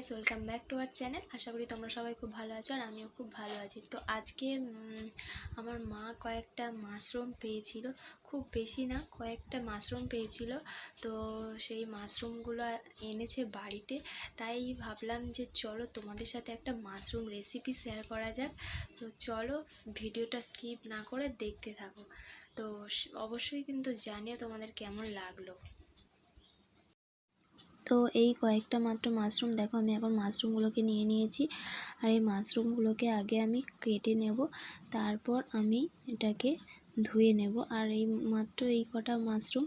Guys, welcome back to our channel. আশা করি তোমরা সবাই খুব ভালো আছো আর আমিও খুব ভালো আছি। তো আজকে আমার মা কয়েকটা মাশরুম পেয়েছিল, খুব বেশি না, কয়েকটা মাশরুম পেয়েছিল। তো সেই মাশরুমগুলো এনেছে বাড়িতে, তাই ভাবলাম যে চলো তোমাদের সাথে একটা মাশরুম রেসিপি শেয়ার করা যাক। তো চলো ভিডিওটা স্কিপ না করে দেখতে থাকো। তো অবশ্যই কিন্তু জানিও তোমাদের কেমন লাগলো। তো এই কয়েকটা মাত্র মাশরুম দেখো, আমি এখন মাশরুমগুলোকে নিয়ে নিয়েছি। আর এই মাশরুমগুলোকে আগে আমি কেটে নেব, তারপর আমি এটাকে ধুয়ে নেব। আর এই মাত্র এই কটা মাশরুম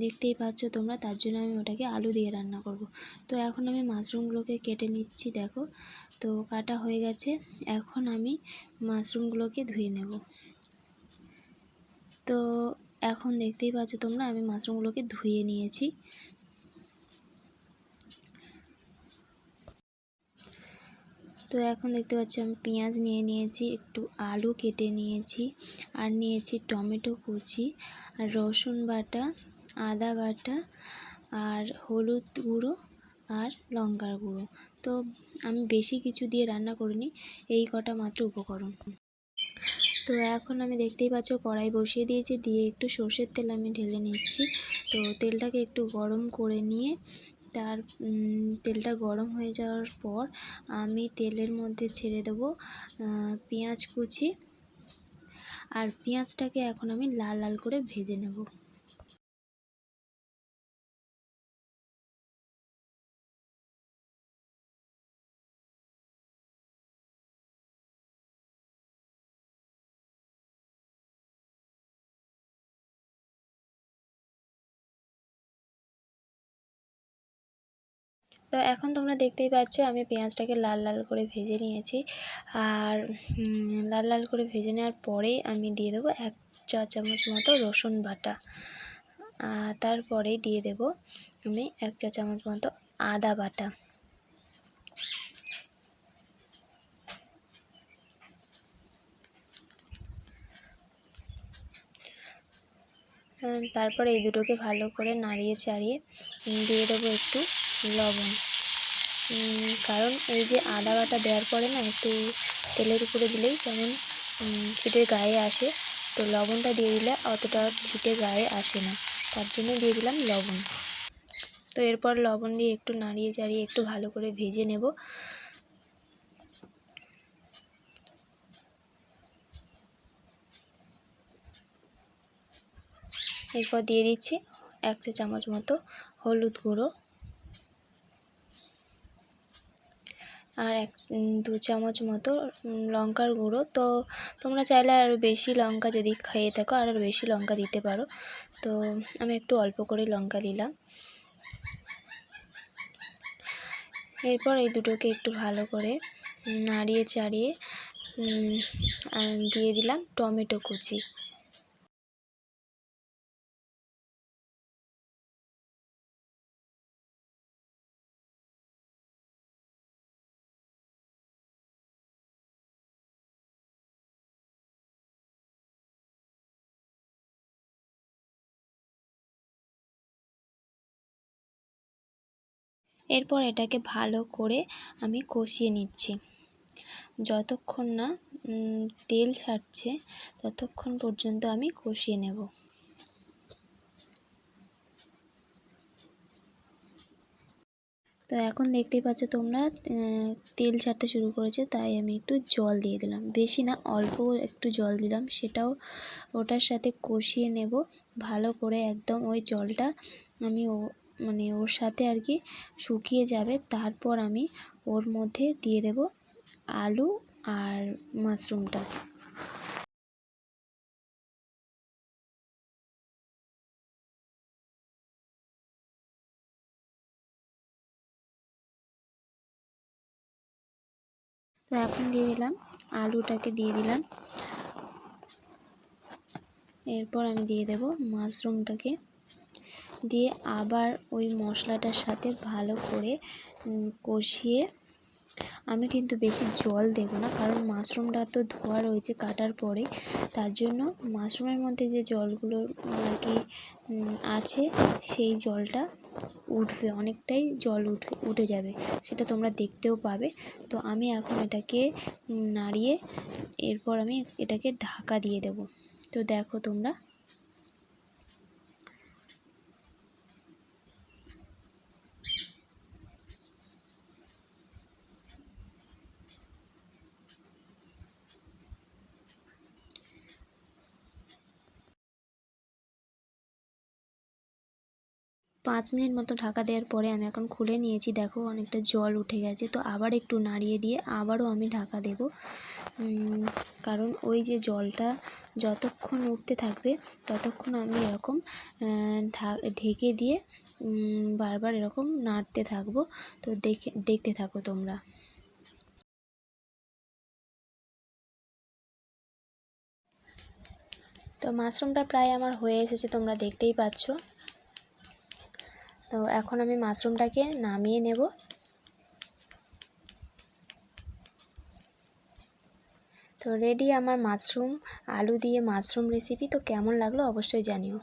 দেখতেই পাচ্ছ তোমরা, তার জন্য আমি ওটাকে আলু দিয়ে রান্না করব। তো এখন আমি মাশরুমগুলোকে কেটে নিচ্ছি, দেখো তো কাটা হয়ে গেছে। এখন আমি মাশরুমগুলোকে ধুয়ে নেব। তো এখন দেখতেই পাচ্ছ তোমরা, আমি মাশরুমগুলোকে ধুয়ে নিয়েছি। তো এখন দেখতে পাচ্ছি আমি পেঁয়াজ নিয়ে নিয়েছি, একটু আলু কেটে নিয়েছি, আর নিয়েছি টমেটো কুচি, আর রসুন বাটা, আদা বাটা, আর হলুদ গুঁড়ো আর লঙ্কার গুঁড়ো। তো আমি বেশি কিছু দিয়ে রান্না করিনি, এই কটা মাত্র উপকরণ। তো এখন আমি দেখতেই পাচ্ছ কড়াই বসিয়ে দিয়েছি, দিয়ে একটু সর্ষের তেল আমি ঢেলে নিচ্ছি। তো তেলটাকে একটু গরম করে নিয়ে তার তেলটা গরম হয়ে যাওয়ার পর আমি তেলের মধ্যে ছেড়ে দেবো পেঁয়াজ কুচি, আর পেঁয়াজটাকে এখন আমি লাল লাল করে ভেজে নেব। তো এখন তোমরা দেখতেই পাচ্ছ আমি পেঁয়াজটাকে লাল লাল করে ভেজে নিয়েছি। আর লাল লাল করে ভেজে নেওয়ার পরে আমি দিয়ে দেবো 1 চা চামচ মতো রসুন বাটা। তারপরে দিয়ে দেব আমি 1 চা চামচ মতো আদা বাটা। তারপরে এই দুটোকে ভালো করে নাড়িয়ে চাড়িয়ে দিয়ে দেবো একটু লবণ। কারণ এই যে আদা বাটা দেওয়ার পরে না একটু তেলের উপরে দিলেই যেমন ছিটে গায়ে আসে, তো লবণটা দিয়ে দিলে অতটা ছিটে গায়ে আসে না, তার জন্য দিয়ে দিলাম লবণ। তো এরপর লবণ দিয়ে একটু নাড়িয়ে চাড়িয়ে একটু ভালো করে ভেজে নেব। এরপর দিয়ে দিচ্ছি 1 চা চামচ মতো হলুদ গুঁড়ো, আর 2 চামচ মতো লঙ্কার গুঁড়ো। তো তোমরা চাইলে আরও বেশি লঙ্কা যদি খেয়ে থাকো আরও বেশি লঙ্কা দিতে পারো, তো আমি একটু অল্প করে লঙ্কা দিলাম। এরপর এই দুটোকে একটু ভালো করে নাড়িয়ে চাড়িয়ে দিয়ে দিলাম টমেটো কুচি। এরপর এটাকে ভালো করে আমি কষিয়ে নিচ্ছি, যতক্ষণ না তেল ছাড়ছে ততক্ষণ পর্যন্ত আমি কষিয়ে নেব। তো এখন দেখতেই পাচ্ছ তোমরা তেল ছাড়তে শুরু করেছে, তাই আমি একটু জল দিয়ে দিলাম, বেশি না অল্প একটু জল দিলাম, সেটাও ওটার সাথে কষিয়ে নেব ভালো করে। একদম ওই জলটা আমি মানে ওর সাথে আর কি শুকিয়ে যাবে, তারপর আমি ওর মধ্যে দিয়ে দেব আলু আর মাশরুমটা। তো এখন দিয়ে দিলাম আলুটাকে দিয়ে দিলাম, এরপর আমি দিয়ে দেব মাশরুমটাকে, দিয়ে আবার ওই মশলাটার সাথে ভালো করে কষিয়ে, আমি কিন্তু বেশি জল দেব না, কারণ মাশরুমটা তো ধোয়া রয়েছে কাটার পরে, তার জন্য মাশরুমের মধ্যে যে জলগুলো আর কি আছে সেই জলটা উঠবে, অনেকটাই জল উঠে যাবে, সেটা তোমরা দেখতেও পাবে। তো আমি এখন এটাকে নাড়িয়ে এরপর আমি এটাকে ঢাকা দিয়ে দেব। তো দেখো তোমরা, 5 মিনিট মতো ঢাকা দেওয়ার পরে আমি এখন খুলে নিয়েছি। দেখো অনেকটা জল উঠে গেছে। তো আবার একটু নাড়িয়ে দিয়ে আবারও আমি ঢাকা দেব, কারণ ওই যে জলটা যতক্ষণ উঠতে থাকবে ততক্ষণ আমি এরকম ঢেকে দিয়ে বারবার এরকম নাড়তে থাকবো। তো দেখতে থাকো তোমরা। তো মাশরুমটা প্রায় আমার হয়ে এসেছে, তোমরা দেখতেই পাচ্ছ। তো এখন আমি মাশরুমটাকে নামিয়ে নেব। তো রেডি আমার মাশরুম, আলু দিয়ে মাশরুম রেসিপি। তো কেমন লাগলো অবশ্যই জানিও।